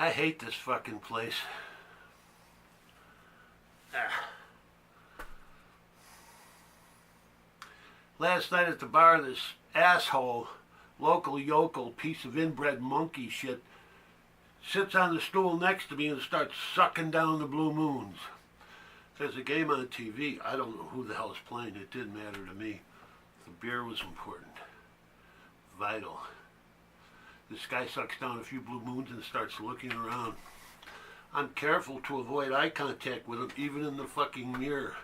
I hate this fucking place. Ah. Last night at the bar, this asshole, local yokel, piece of inbred monkey shit, sits on the stool next to me and starts sucking down the blue moons. There's a game on TV. I don't know who the hell's playing. It didn't matter to me. The beer was important. Vital. This guy sucks down a few blue moons and starts looking around. I'm careful to avoid eye contact with him, even in the fucking mirror.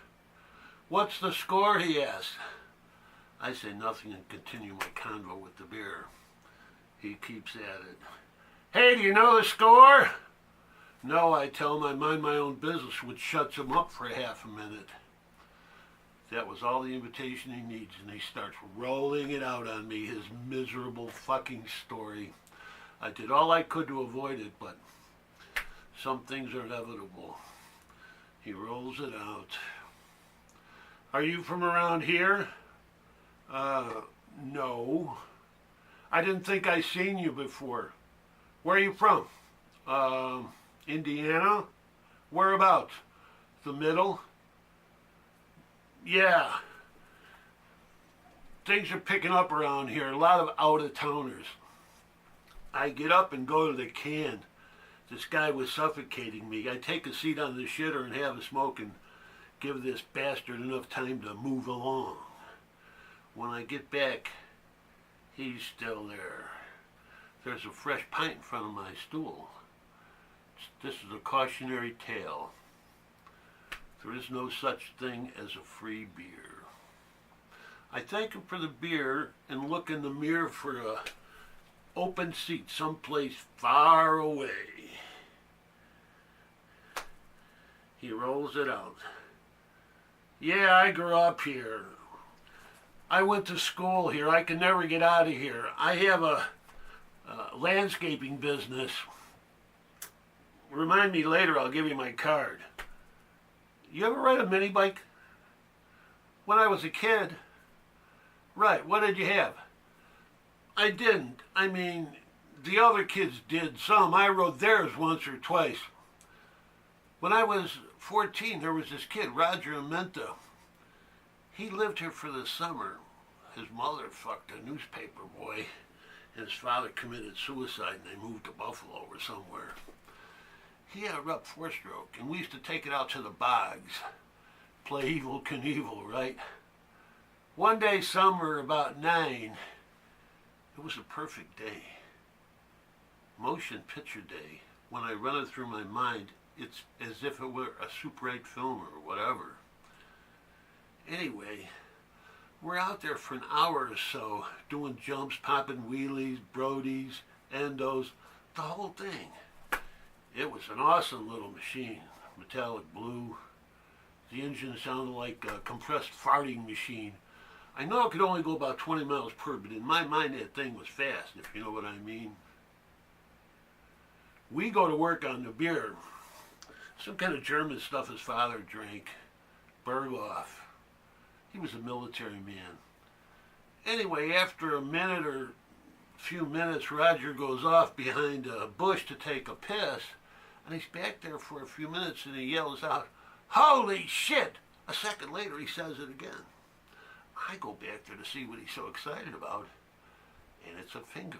What's the score, he asks. I say nothing and continue my convo with the beer. He keeps at it. Hey, do you know the score? No, I tell him I mind my own business, which shuts him up for half a minute. That was all the invitation he needs, and he starts rolling it out on me, his miserable fucking story. I did all I could to avoid it, but some things are inevitable. He rolls it out. Are you from around here? No. I didn't think I seen you before. Where are you from? Indiana? Whereabouts? The middle? Yeah. Things are picking up around here. A lot of out-of-towners. I get up and go to the can. This guy was suffocating me. I take a seat on the shitter and have a smoke and give this bastard enough time to move along. When I get back, he's still there. There's a fresh pint in front of my stool. This is a cautionary tale. There is no such thing as a free beer. I thank him for the beer and look in the mirror for a open seat someplace far away. He rolls it out. Yeah, I grew up here. I went to school here. I can never get out of here. I have a landscaping business. Remind me later, I'll give you my card. You ever ride a mini bike? When I was a kid. Right, what did you have? I didn't. I mean, the other kids did some. I rode theirs once or twice. When I was 14, there was this kid, Roger Amenta. He lived here for the summer. His mother fucked a newspaper boy, and his father committed suicide, and they moved to Buffalo or somewhere. He had a rupp 4-stroke, and we used to take it out to the bogs. Play Evel Knievel, right? One day, summer, about 9, it was a perfect day. Motion picture day. When I run it through my mind, it's as if it were a Super 8 film or whatever. Anyway, we're out there for an hour or so, doing jumps, popping wheelies, brodies, endos, the whole thing. It was an awesome little machine, metallic blue. The engine sounded like a compressed farting machine. I know it could only go about 20 miles per, but in my mind that thing was fast, if you know what I mean. We go to work on the beer. Some kind of German stuff his father drank. Berghoff. He was a military man. Anyway, after a minute or few minutes, Roger goes off behind a bush to take a piss, and he's back there for a few minutes, and he yells out, "Holy shit!" A second later, he says it again. I go back there to see what he's so excited about, and it's a finger.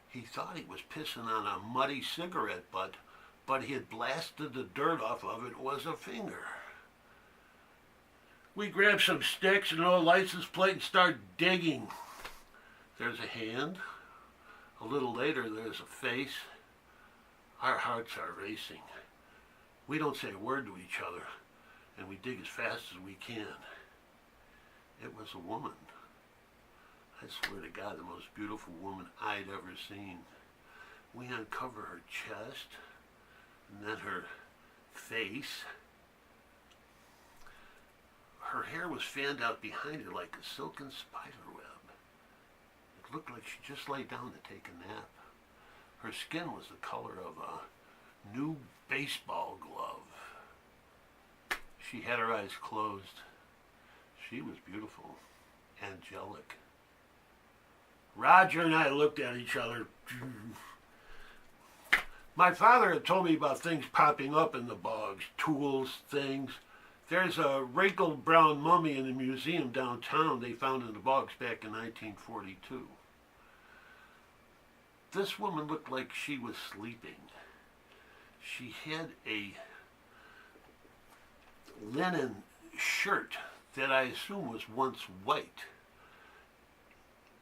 He thought he was pissing on a muddy cigarette butt, but he had blasted the dirt off of it. It was a finger. We grab some sticks and an old license plate and start digging. There's a hand. A little later, there's a face. Our hearts are racing. We don't say a word to each other, and we dig as fast as we can. It was a woman. I swear to God, the most beautiful woman I'd ever seen. We uncover her chest, and then her face. Her hair was fanned out behind her like a silken spider web. It looked like she just lay down to take a nap. Her skin was the color of a new baseball glove. She had her eyes closed. She was beautiful, angelic. Roger and I looked at each other. My father had told me about things popping up in the bogs, tools, things. There's a wrinkled brown mummy in a museum downtown they found in the bogs back in 1942. This woman looked like she was sleeping. She had a linen shirt that I assume was once white.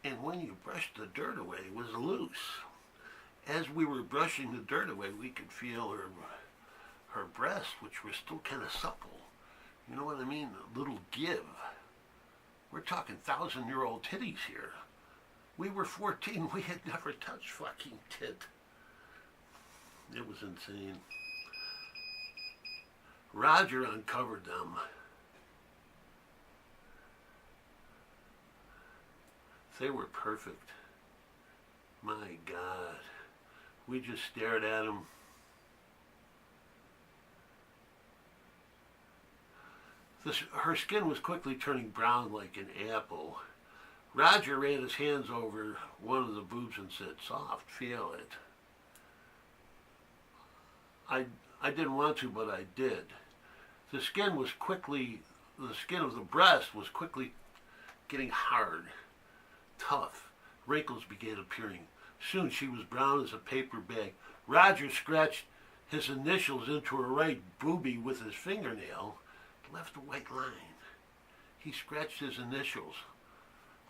And when you brushed the dirt away, it was loose. As we were brushing the dirt away, we could feel her breasts, which were still kind of supple. You know what I mean? A little give. We're talking 1,000-year-old titties here. We were 14. We had never touched fucking tit. It was insane. Roger uncovered them. They were perfect. My God. We just stared at them. Her skin was quickly turning brown like an apple. Roger ran his hands over one of the boobs and said, "Soft, feel it." I didn't want to, but I did. The skin of the breast was quickly getting hard, tough. Wrinkles began appearing. Soon she was brown as a paper bag. Roger scratched his initials into her right boobie with his fingernail, left a white line. He scratched his initials.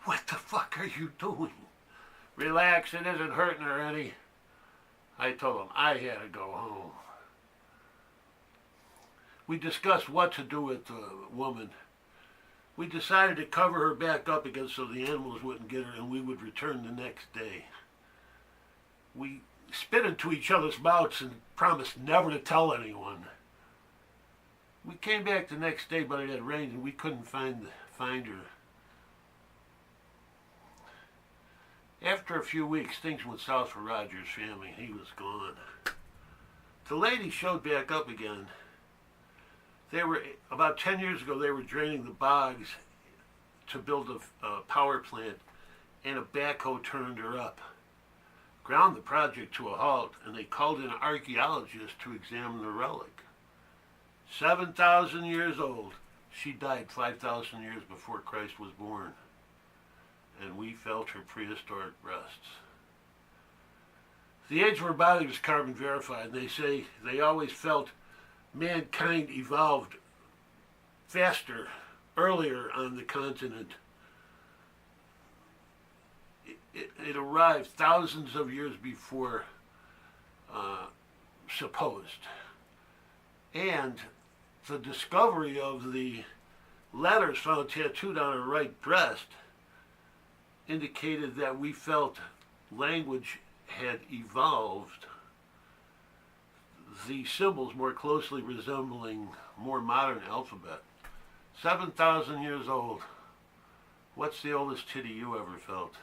"What the fuck are you doing?" "Relax, it isn't hurting her any." I told him I had to go home. We discussed what to do with the woman. We decided to cover her back up again so the animals wouldn't get her, and we would return the next day. We spit into each other's mouths and promised never to tell anyone. We came back the next day, but it had rained and we couldn't find her. After a few weeks, things went south for Roger's family. He was gone. The lady showed back up again. About 10 years ago, they were draining the bogs to build a power plant, and a backhoe turned her up, ground the project to a halt, and they called in archaeologists to examine the relic. 7,000 years old. She died 5,000 years before Christ was born, and we felt her prehistoric breasts. The age of her body was carbon verified, and they say they always felt mankind evolved faster, earlier on the continent. It arrived thousands of years before supposed. And the discovery of the letters found tattooed on her right breast indicated that we felt language had evolved, the symbols more closely resembling more modern alphabet. 7,000 years old. What's the oldest titty you ever felt?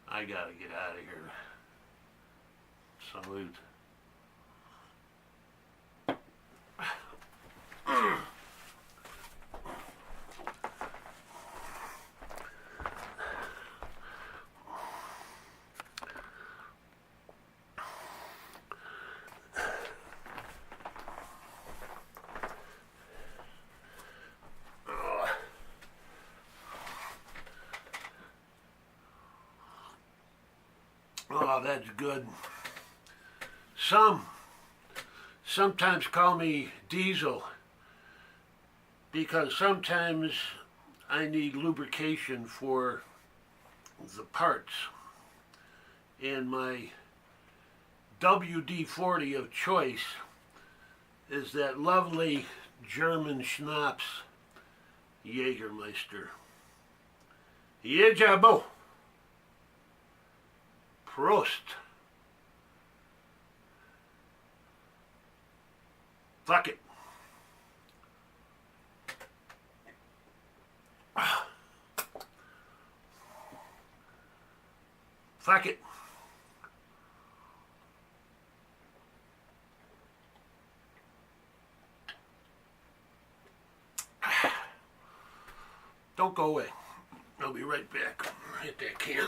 I gotta get out of here. Salute. Oh, that's good. Sometimes call me Diesel because sometimes I need lubrication for the parts. And my WD-40 of choice is that lovely German schnapps, Jägermeister. Jabo. Prost. Fuck it. Fuck it. Don't go away. I'll be right back. Hit that can.